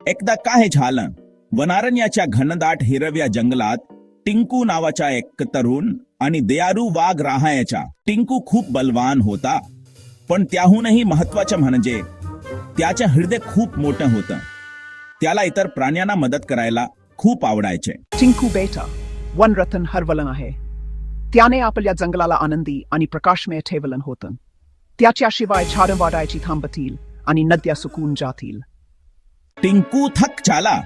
एकदा काय झालं, वनारण्याच्या घनदाट हिरव्या जंगलात टिंकू नावाचा एक तरुण आणि दयाळू वाघ राहायचा. टिंकू खूप बलवान होता, पण त्याहूनही महत्वाचं म्हणजे त्याचे हृदय खूप मोठं होतं. त्याला इतर प्राण्यांना मदत करायला खूप आवडायचे. टिंकू बेटा वनरत्न हरवलं आहे. त्याने आपल्या जंगलाला आनंदी आणि प्रकाशमय ठेवलं होतं. त्याच्याशिवाय झाडं वाढायची थांबतील आणि नद्या सुकून जातील. टिंकू थक झाला.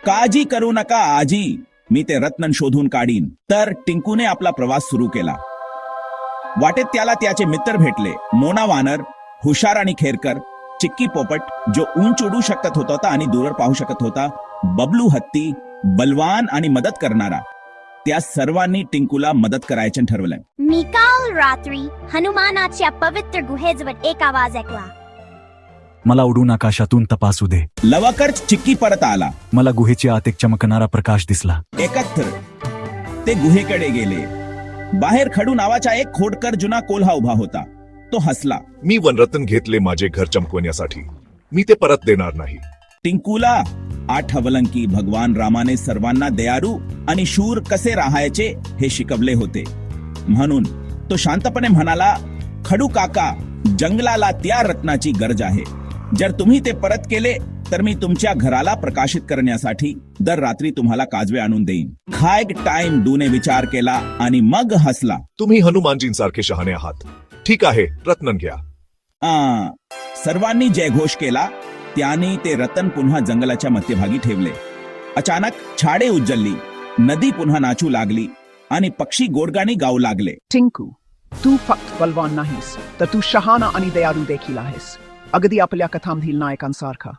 काळजी करू नका आजी, मी ते रत्न शोधून काढीन. तर टिंकूने आपला प्रवास सुरू केला. वाटेत त्याला त्याचे मित्र भेटले. मोना वानर, हुशार आणि खेरकर, चिक्की पोपट जो उंच उडू शकत होता आणि दूरवर पाहू शकत होता, बबलू हत्ती बलवान आणि मदत करणारा. त्या सर्वांनी टिंकूला मदत करायचं ठरवलं. मी काल रात्री हनुमानाच्या पवित्र गुहेजवळ एक आवाज ऐकला. मला उडून आकाशातून तपासू दे. लवकरच चिक्की परत आला. मला गुहेच्या आत एक चमकणारा प्रकाश दिसला. एकत्र ते गुहेकडे गेले. बाहेर खडू नावाचा एक खोडकर जुना कोल्हा उभा होता. तो हसला. मी वनरत्न घेतले माझे घर चमकवण्यासाठी. मी ते परत देणार नाही. टिंकूला आठवलं की भगवान रामाने सर्वांना दयाळू आणि शूर कसे राहायचे हे शिकवले होते. म्हणून तो शांतपणे म्हणाला, खडू काका, जंगलाला त्या रत्नाची गरज आहे. जर तुम्ही ते परत केले तर मी तुमच्या घराला प्रकाशित करण्यासाठी दर रात्री तुम्हाला काजवे आणून देईन. खायक टाइम दूने विचार केला आणि मग हसला. तुम्ही हनुमानजींसारखे शहाणे आहात. ठीक आहे, रत्न घ्या. सर्वांनी जयघोष केला. त्याने ते रतन पुन्हा जंगलाच्या मध्यभागी ठेवले. अचानक झाडे उज्जलली, नदी पुन्हा नाचू लागली आणि पक्षी गोडगाणी गाऊ लागले. टिंकू, तू फक्त बलवान नाहीस, तर तू शहाणा आणि दयाळू देखील आहेस. अगदी आपल्या कथांमधील नायकांसारखा.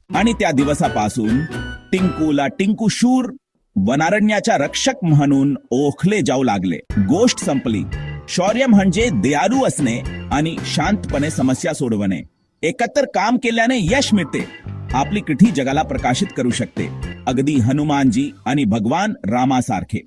आणि त्या दिवसापासून टिंकूला टिंकू शूर, वनारण्याचा रक्षक म्हणून ओळखले जाऊ लागले. गोष्ट संपली. शौर्य म्हणजे दयाळू असणे आणि शांतपणे समस्या सोडवणे. एकत्र काम केल्याने यश मिळते. आपली कृती जगाला प्रकाशित करू शकते, अगदी हनुमानजी आणि भगवान रामासारखे.